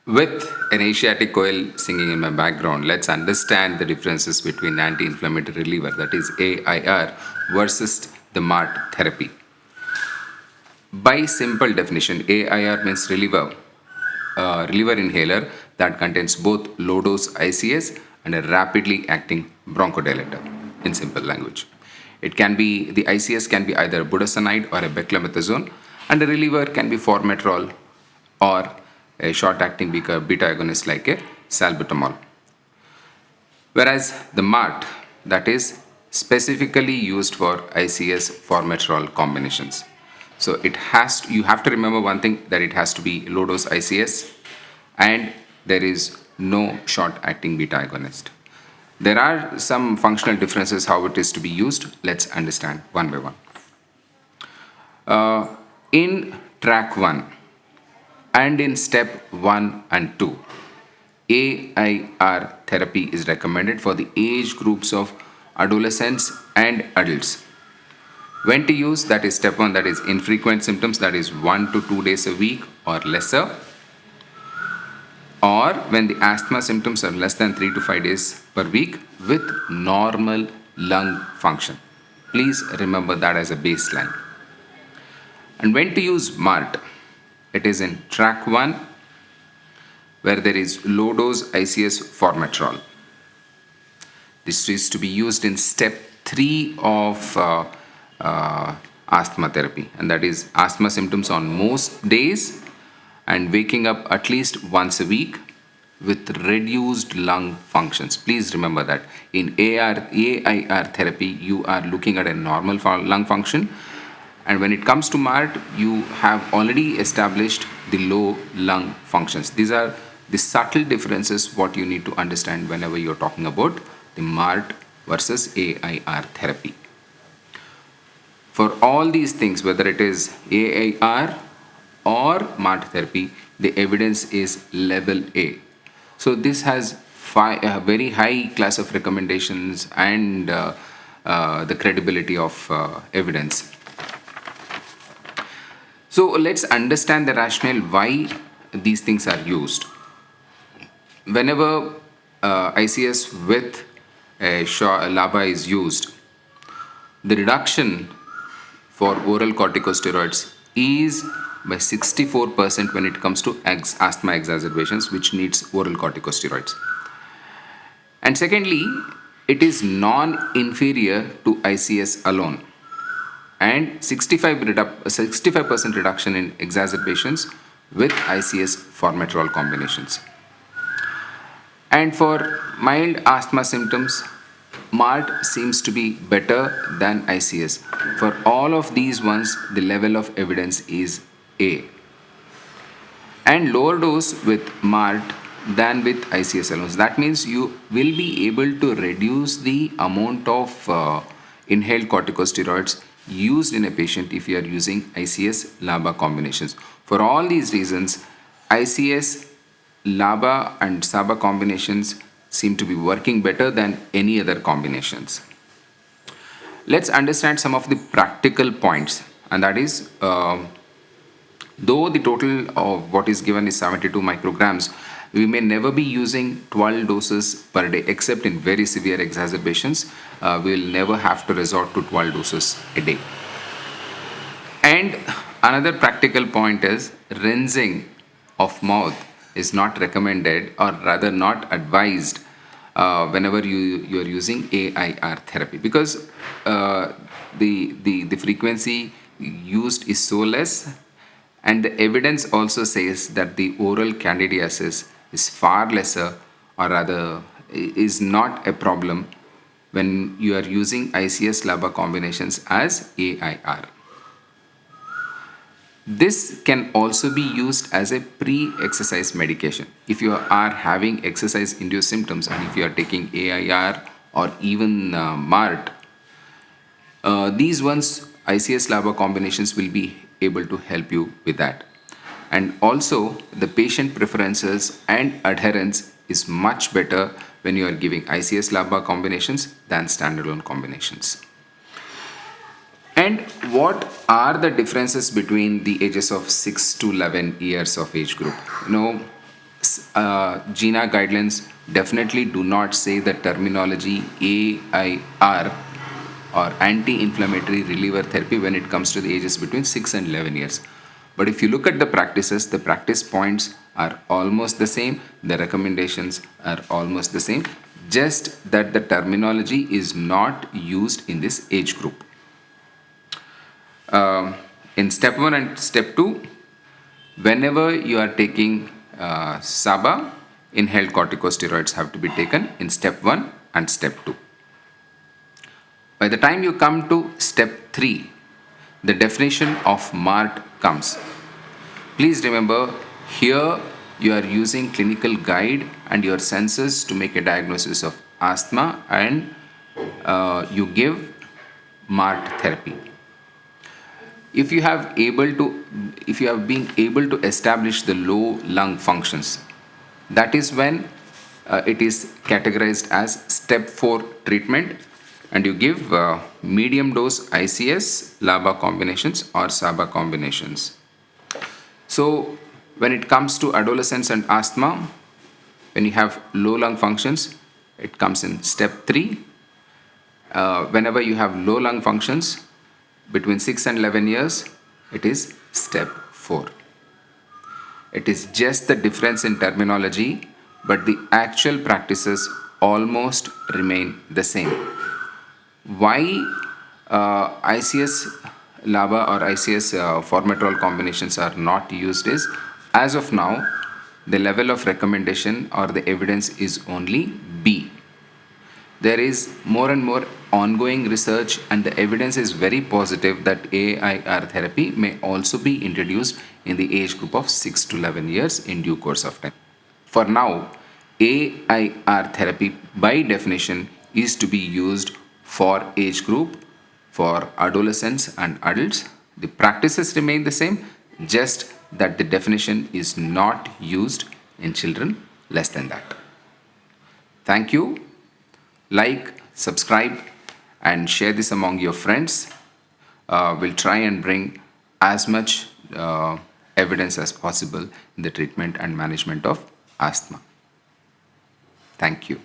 With an Asiatic coil singing in my background, let's understand the differences between anti-inflammatory reliever, that is AIR, versus the MART therapy. By simple definition, AIR means reliever inhaler that contains both low dose ICS and a rapidly acting bronchodilator, in simple language. The ICS can be either budesonide or a beclomethasone, and the reliever can be formoterol or a short acting beta agonist like a salbutamol. Whereas the MART, that is specifically used for ICS formoterol combinations. So you have to remember one thing, that it has to be low dose ICS and there is no short acting beta agonist. There are some functional differences how it is to be used. Let's understand one by one. In track 1 and in step 1 and 2, AIR therapy is recommended for the age groups of adolescents and adults. When to use, that is step 1, that is infrequent symptoms, that is 1 to 2 days a week or lesser, or when the asthma symptoms are less than 3 to 5 days per week with normal lung function. Please remember that as a baseline. And when to use MART, it is in track 1 where there is low dose ICS formoterol. This is to be used in step 3 of asthma therapy, and that is asthma symptoms on most days and waking up at least once a week with reduced lung functions. Please remember that in AIR therapy you are looking at a normal lung function, and when it comes to MART you have already established the low lung functions. These are the subtle differences what you need to understand whenever you're talking about the MART versus AIR therapy. For all these things, whether it is AIR or MART therapy, the evidence is level A. So this has a very high class of recommendations and the credibility of evidence. So let's understand the rationale why these things are used. Whenever ICS with LABA is used, the reduction for oral corticosteroids is by 64% when it comes to asthma exacerbations which needs oral corticosteroids. And secondly, it is non-inferior to ICS alone, and 65% reduction in exacerbations with ICS formoterol combinations. And for mild asthma symptoms, MART seems to be better than ICS. For all of these ones, the level of evidence is A. And lower dose with MART than with ICS alone. That means you will be able to reduce the amount of inhaled corticosteroids used in a patient if you are using ICS LABA combinations. For all these reasons, ICS LABA and SABA combinations seem to be working better than any other combinations. Let's understand some of the practical points, and that is though the total of what is given is 72 micrograms, we may never be using 12 doses per day except in very severe exacerbations. We will never have to resort to 12 doses a day. And another practical point is rinsing of mouth is not recommended, or rather not advised, whenever you are using AIR therapy, because the frequency used is so less, and the evidence also says that the oral candidiasis is far lesser, or rather is not a problem when you are using ICS LABA combinations as AIR. This can also be used as a pre-exercise medication. If you are having exercise-induced symptoms and if you are taking AIR or even MART, these ones, ICS LABA combinations, will be able to help you with that. And also, the patient preferences and adherence is much better when you are giving ICS LABA combinations than standalone combinations. And what are the differences between the ages of 6 to 11 years of age group? GINA guidelines definitely do not say the terminology AIR or anti-inflammatory reliever therapy when it comes to the ages between 6 and 11 years. But if you look at the practices, the practice points are almost the same, the recommendations are almost the same, just that the terminology is not used in this age group. In step 1 and step 2, whenever you are taking SABA, inhaled corticosteroids have to be taken in step 1 and step 2. By the time you come to step 3, the definition of MART comes. Please remember, here you are using clinical guide and your senses to make a diagnosis of asthma, and you give MART therapy. If you have been able to establish the low lung functions, that is when it is categorized as step 4 treatment, and you give medium dose ICS, LABA combinations or SABA combinations. So when it comes to adolescents and asthma, when you have low lung functions, it comes in step 3. Whenever you have low lung functions between 6 and 11 years, it is step 4. It is just the difference in terminology, but the actual practices almost remain the same. Why ICS LABA or ICS formoterol combinations are not used is, as of now, the level of recommendation or the evidence is only B. There is more and more ongoing research, and the evidence is very positive that AIR therapy may also be introduced in the age group of 6 to 11 years in due course of time. For now, AIR therapy by definition is to be used for age group for adolescents and adults. The practices remain the same, just that the definition is not used in children less than that. Thank you. Like, subscribe, and share this among your friends. We'll try and bring as much evidence as possible in the treatment and management of asthma. Thank you.